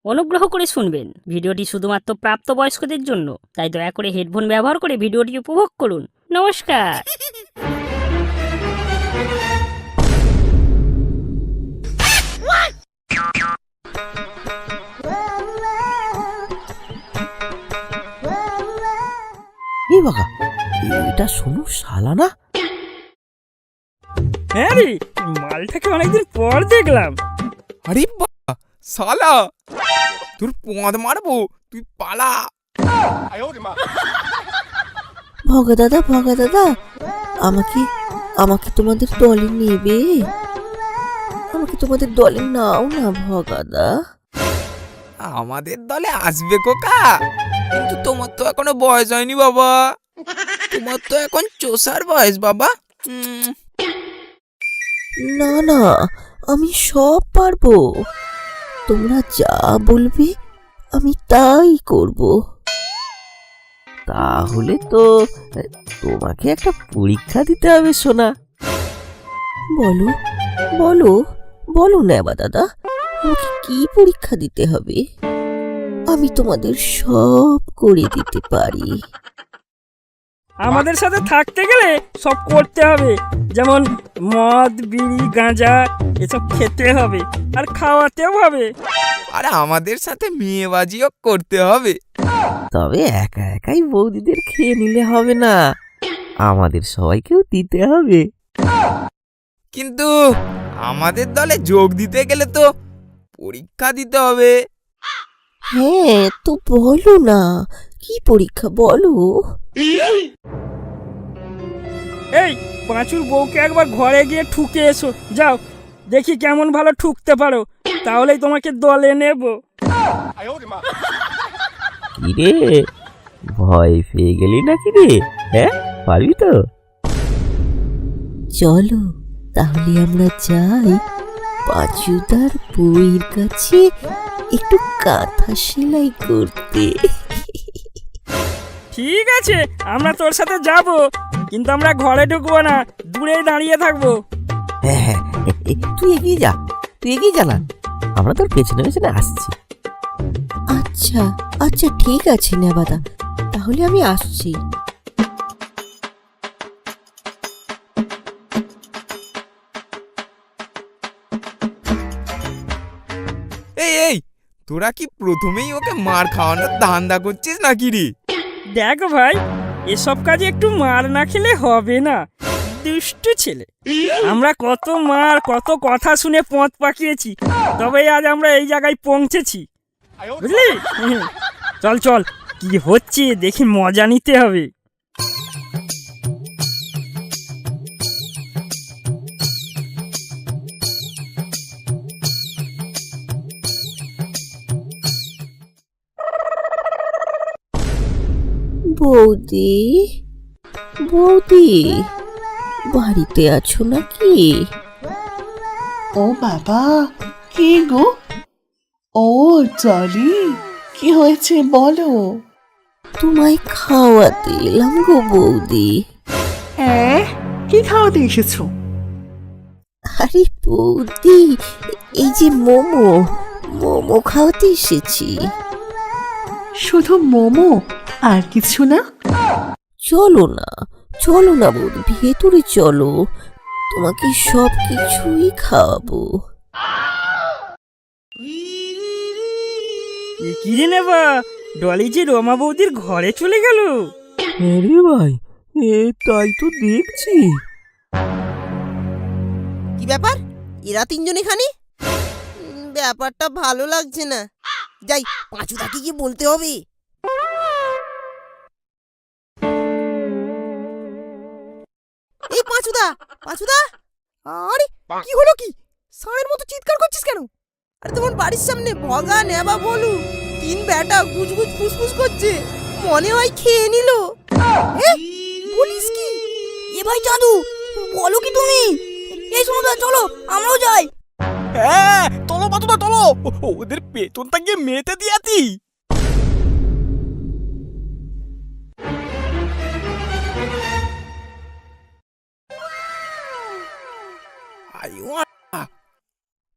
অনুগ্রহ করে শুনবেন, ভিডিওটি শুধুমাত্র প্রাপ্তবয়স্কদের জন্য, তাই দয়া করে হেডফোন ব্যবহার করে ভিডিওটি উপভোগ করুন। নমস্কার। এই বাবা, এটা শোনো শালা না? হ্যাঁ রে, মালটাকে অনেকদিন পর দেখলাম। আরে বাবা শালা, তোর পোঁদ মারবো, তুই পালা। ভগা দাদা, আমাকে আমাকে তোমাদের দলে নেবে? আমাকে তোমাদের দলে নাও না ভগাদা। আমাদের দলে আসবে কোকা, কিন্তু তোমার তো এখনো বয়স হয়নি বাবা। তোমার তো এখন চোষার বয়স বাবা। না, আমি সব পারবো। তোমরা যা বলবে আমি তাই করব। তাহলে তো তোমাকে একটা পরীক্ষা দিতে হবে সোনা। বলো বলো বলো নেবা দাদা, আমাকে কি পরীক্ষা দিতে হবে? আমি তোমাদের সব করে দিতে পারি। আমাদের সাথে থাকতে গেলে সব করতে হবে, যেমন মদ বিড়ি গাঁজা এসব খেতে হবে আর খাওয়াতেও হবে। আরে আমাদের সাথে মেয়েবাজিও করতে হবে। তবে একা একাই বৌদিদের খেয়ে নিলে হবে না, আমাদের সবাইকেও দিতে হবে। কিন্তু আমাদের দলে যোগ দিতে গেলে তো পরীক্ষা দিতে হবে। হ্যাঁ তো বলো না, কি পরীক্ষা বলো? এই পাঁচুর বউকে একবার ঘরে গিয়ে ঠুকে এসো, যাও দেখি কেমন ভালো ঠুকতে পারো, তাহলেই তোমাকে দলে নেব। কিরে, ভয় পেয়ে গেলি নাকি রে? হ্যাঁ, পারবি তো? চলো তাহলে আমরা যাই পাঁচুদার বউয়ের কাছে একটু কাঁথা সেলাই করতে। ঠিক আছে, আমরা তোর সাথে যাব, কিন্তু আমরা ঘরে ঢুকবো না, দূরে দাঁড়িয়ে থাকবো। হ্যাঁ, তুই এগিয়ে যা না, আমরা তোর পেছনে পেছনে আসছি। আচ্ছা আচ্ছা ঠিক আছে নেবাদা, তাহলে আমি আসছি। এই তোরা কি প্রথমেই ওকে মার খাওয়ানোর ধান্দা করছিস নাকি রে? দেখ ভাই, এসব কাজে একটু মার না খেলে হবে না, দুষ্টু ছেলে। আমরা কত মার কত কথা শুনে পথ পাকিয়েছি, তবে আজ আমরা এই জায়গায় পৌঁছেছি, বুঝলি? চল চল, কি হচ্ছে দেখি মজা নিতে হবে। বৌদি বৌদি, বাড়িতে আছো নাকি? ও বাবা, কে গো? ও জলি, কি হয়েছে বলো? তোমায় খাওয়াতে এলাম গো বৌদি। হ্যাঁ, কি খাওয়াতে এসেছো? আরে বৌদি, এই যে মোমো মোমো খাওয়াতে এসেছি। শুধু মোমো, আর কিছু না? চলো না বৌদি, ভেতরে চলো, তোমাকে সব কিছুই খাওয়াবো। কি রে নেবা, ডলি যে রমা বৌদির ঘরে চলে গেল। আরে ভাই, তাই তো দেখছি। কি ব্যাপার, এরা তিনজন এখানে? ব্যাপারটা ভালো লাগছে না। যাই, পাঁচুদাকে গিয়ে বলতে হবে। এই পাঁচুদা, পাঁচুদা, আরে কি হলো কি? ষাঁড়ের মতো চিৎকার করছিস কেন? আরে তোমার বাড়ির সামনে ভগা নেবা বলু তিন বেটা গুজগুজ ফুসফুস করছে, মনে হয় খেয়ে নিল। বলিস কি? এ ভাই জাদু, বলো কি তুমি? এই সমুদ্র চলো, আমরাও যাই। হ্যাঁ চলো বাতুদা চলো, ওদের পেছনটা গিয়ে মেতে দিয়াছি।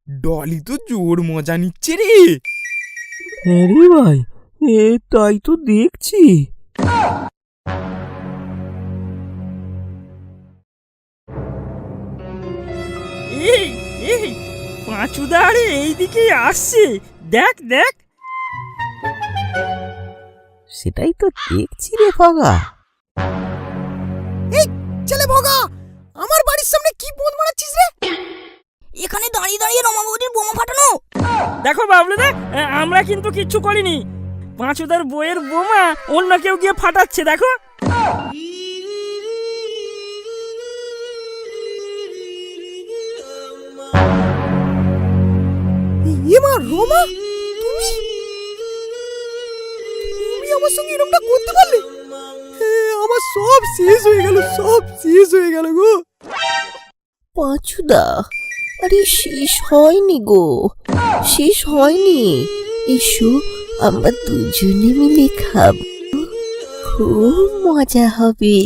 ডলি তো জোর মজা নিচ্ছে রে। হ্যাঁ রে ভাই, তাই তো দেখছি। এই এই পাঁচুদা আরে এইদিকেই আসছে, দেখ দেখ। সেটাই তো দেখছি রে ভগা। ছেলে ভগা, আমার বাড়ির সামনে কি বোম মারাচ্ছিস রে? এখানে দাঁড়িয়ে দাঁড়িয়ে রমা বৌদির বোমা ফাটানো। দেখো বাবলুদা, আমরা কিন্তু কিচ্ছু করিনি। পাঁচুদার বইয়ের বোমা অন্য কেউ গিয়ে ফাটাচ্ছে, দেখো। মা রমা, তুমি তুমি আমার সঙ্গে এরকমটা করতে পারলে? আমার সব শেষ হয়ে গেল, সব শেষ হয়ে গেল গো। পাঁচুদা, আরে শেষ হয়নি গো, শেষ হয়নি। এসো আমরা দুজনে মিলে খাবো, খুব মজা হবে।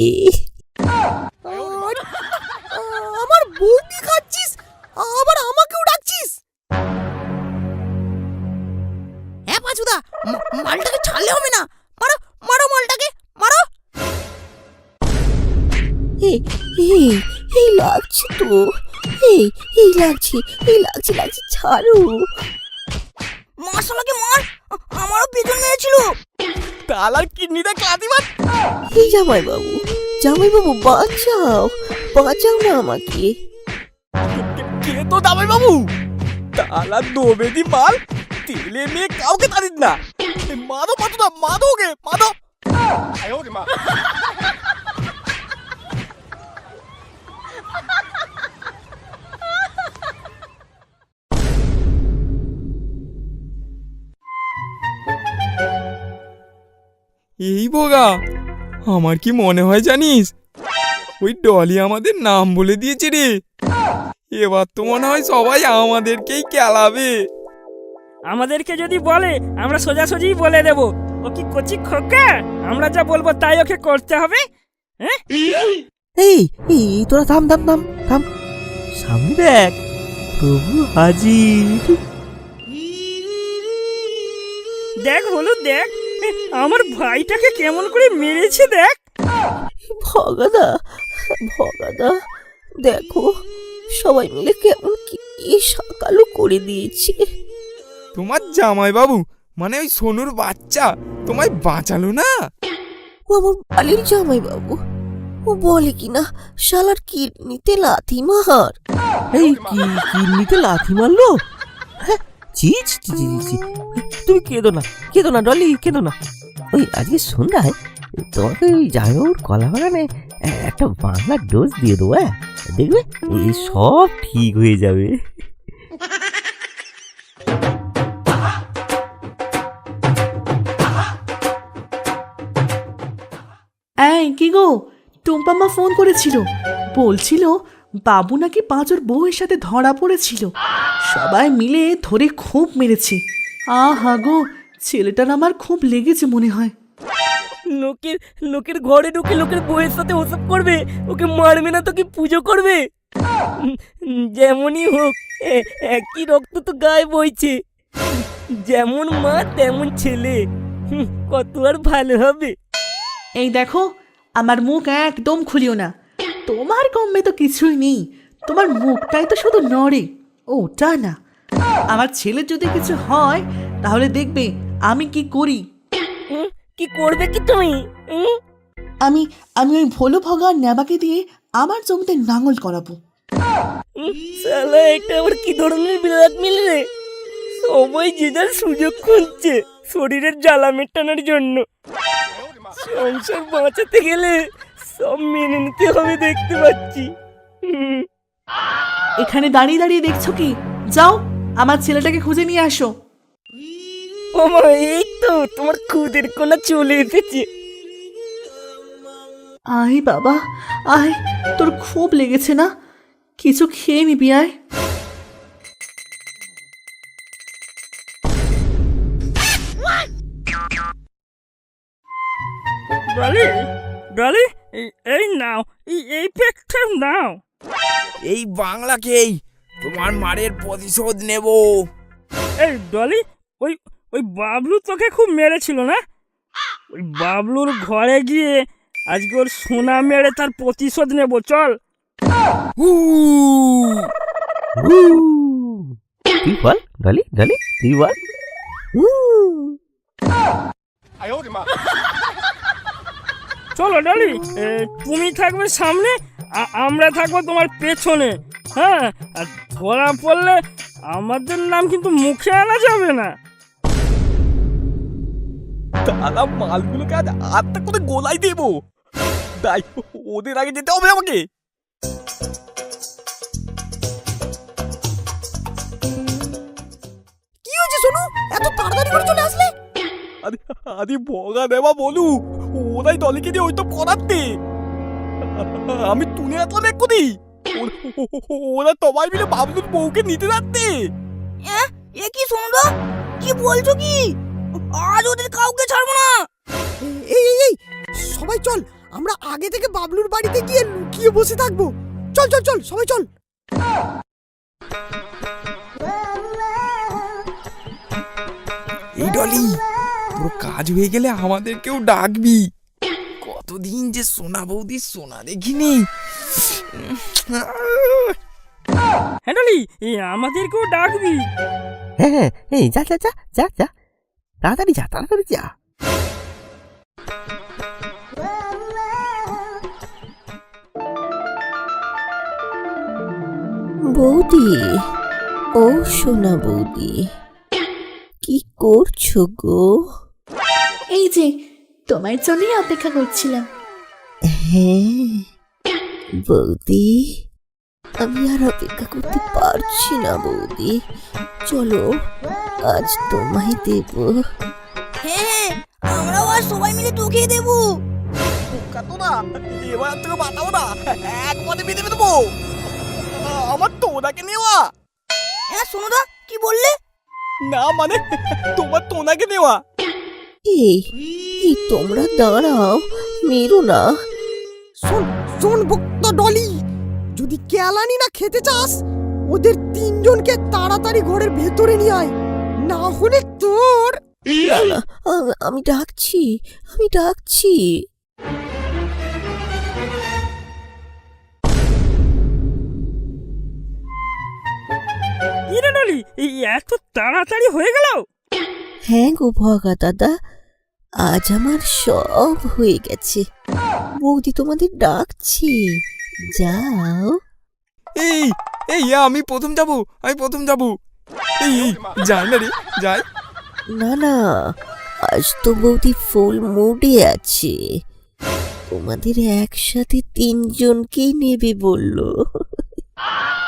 আমার বউকে খাচ্ছিস, আবার আমাকেও ডাকছিস? হ্যাঁ পাঁচুদা, মালটাকে ছাড়লে হবে না। মারো মারো মালটাকে, মারো। এই লাগছে তো, এই লাগছে, লাগছে, ছাড়ো। মাশাআল্লাহকে মার, আমারও পেছন মেরেছিল। তাল আর কিডনিতে ক্লাদি মার। এই জামাই বাবু, বাঁচাও, বাঁচাও না আমাকে। কে তো জামাই বাবু? তাল আর দোবেদি মাল, তেলে মেয়ে কাউকে তাড়িস না। মাদো পাঁচুদা, মাদো ওকে, মাদো। এই বোগা, আমার কি মনে হয় জানিস, ওই ডলি আমাদের নাম বলে দিয়েছে রে। এবার তো মনে হয় সবাই আমাদেরকেই কেলাবে। আমাদেরকে যদি বলে আমরা সোজাসুজি বলে দেব, ও কি কচি খোকা, আমরা যা বলবো তাই ওকে করতে হবে। হ্যাঁ, এই তোরা থাম, সামনে দেখ, প্রভু হাজির। দেখ হলুদ, দেখ আমার ভাইটাকে কেমন করে মেরেছে, দেখ। ভগাদা, দেখো সবাই মিলে কেমন কি সকালও করে দিয়েছে। তোমার জামাই বাবু মানে ওই সোনুর বাচ্চা তোমায় বাঁচালো না? ও আমার বালির জামাই বাবু, ও বলে কিনা শালার কিডনিতে লাথি মার। এই কিডনিতে লাথি মারলো? তুমি কেঁদো না ডলি, কেঁদো না। ওই আজকে সন্ধ্যায় তোমাকে ওই জামাইবাবুর কলা বাগানে একটা বাংলা ডোজ দিয়ে দেবো, হ্যাঁ? দেখবে এই সব ঠিক হয়ে যাবে। এই কি গো, টুম্পা মা ফোন করেছিল, বলছিল বাবু নাকি পাঁচর বউয়ের সাথে ধরা পড়েছিল, সবাই মিলে ধরে খুব মেরেছে। আহা গো, ছেলেটার আমার খুব লেগেছে মনে হয়। লোকের ঘরে ঢুকে লোকের বউয়ের সাথে ওসব করবে, ওকে মারবে না তো কি পুজো করবে? যেমনই হোক, একই রক্ত তো গায়ে বইছে, যেমন মা তেমন ছেলে, কত আর ভালো হবে। এই দেখো, আমার মুখ একদম খুলিও না, তোমার কমে তো কিছুই নেই, তোমার মুখটাই তো শুধু নড়ে, ওটা না। আমার ছেলে যদি কিছু হয় তাহলে দেখবে আমি কি করি। কি করবে কি তুমি? আমি ওই ভোলো ভগা নেবাকে দিয়ে আমার জমিতে নাঙল করাবো। শালা এটা আবার কি ধরনের বিরাট মিল রে? সবাই যে যার সুযোগ খুঁজছে শরীরের জ্বালা মেটানোর জন্য। সংসার বাঁচাতে গেলে সব মেনে নিতে হবে, দেখতে পাচ্ছি। এখানে দাঁড়িয়ে দাঁড়িয়ে দেখছো কি? যাও আমার ছেলেটাকে খুঁজে নিয়ে আসো। ও মা, এই তো তোমার খুদের কোনা চলে এসেছে। আয় বাবা আয়, তোর খুব লেগেছে না? কিছু খেয়ে নিবি, আয়। ডলি, ডলি, এই নাও, এই প্যাকটা নাও। এই বাংলাকেই তোমার মারের প্রতিশোধ নেব। এই ডলি, ওই ওই বাবলু তোকে খুব মেরেছিল না? ওই বাবলুর ঘরে গিয়ে আজকে ওর সোনা মেরে তার প্রতিশোধ নেব, চল। তুই বল ডলি, ডলি তুই বল। চলো ডলি, তুমি থাকবে সামনে, আমরা থাকবো তোমার পেছনে। হ্যাঁ, আর ধরা পড়লে আমাদের নাম কিন্তু মুখে আনা যাবে না। দাদা মালগুলোকে আজ আত্মা করে গোলাই দেবো, তাই ওদের আগে যেতে হবে আমাকে। কি হয়েছে সোনু, এত তাড়াতাড়ি করে চলে আসলে? আরে ভগা দেবা বলু, ওরাই দলিকে দিয়ে ওই তো করাতে আমি তুলে আসলাম এক্ষুনি। ওরা সবাই মিলে বাবলুর বউকে নিতে যাচ্ছে। এ কি সোনুদা, কি বলছো কি? আজ ওদের কাউকে ছাড়বো না। এই এই এই সবাই চল, আমরা আগে থেকে বাবলুর বাড়িতে গিয়ে লুকিয়ে বসে থাকবো। চল চল চল সবাই চল। এই ডলি, পুরো কাজ হয়ে গেলে আমাদেরকেও ডাকবি। কতদিন যে সোনা বৌদির সোনা দেখিনি। হ্যাঁ ডলি, আমাদেরকেও ডাকবি। হ্যাঁ হ্যাঁ, এই যা যা যা যা যা, তাড়াতাড়ি যা, তাড়াতাড়ি যা। বৌদি, ও সোনা বৌদি, কি করছো গো? এই যে তোমার জন্যই অপেক্ষা করছিলাম। হ্যাঁ বৌদি, আমি আর অপেক্ষা করতে পারছি না বৌদি, চলো আজ তোমায় দেব। হ্যাঁ, আমরাও আজ সবাই মিলে তোকে দেবো। কাতো না, এবার তোকে বাঁচাবো না, একবারে বেঁধে দেবো। আমার তো ওনাকে নেওয়া। হ্যাঁ সোনুদা, কি বললে? না মানে তোমার তোনাকে নেওয়া। এই এই তোমরা দাঁড়াও, মেরো না। শোন শোন ভক্ত ডলি, যদি কেলানি না খেতে চাস, ওদের তিনজনকে তাড়াতাড়ি ঘরের ভেতরে নিয়ে আয়, না হলে তোর। না না, আমি ডাকছি, আমি ডাকছি। ইরে ডলি, এই এত তাড়াতাড়ি হয়ে গেল? হ্যাঁ গো ভগা দাদা, আজ আমার সব হয়ে গেছে। বৌদি তোমাদের ডাকছি, যাও। এই এই আমি প্রথম যাব, আমি প্রথম যাব। এই এই যাই না রে, যাই। না না, আজ তো বৌদি ফুল মুডে আছে, তোমাদের একসাথে তিনজনকেই নেবে বললো।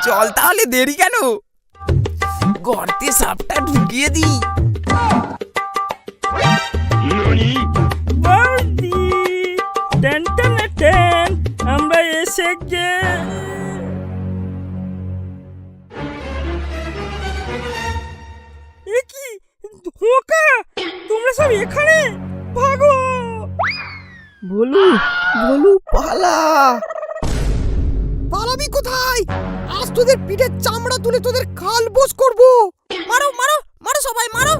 চল তাহলে, দেরি কেন, গর্তে সাপটা ঢুকিয়ে দিই। বৌদি, টেন টেন টেন, আমরা এসে গে। এ কি ধোকা, তোমরা সব এখানে? ভাগো। বলু বলু পালা। পালাবি কোথায়? আজ তোদের পিঠের চামড়া তুলে তোদের খাল বোস করবো। মারো মারো মারো, সবাই মারো।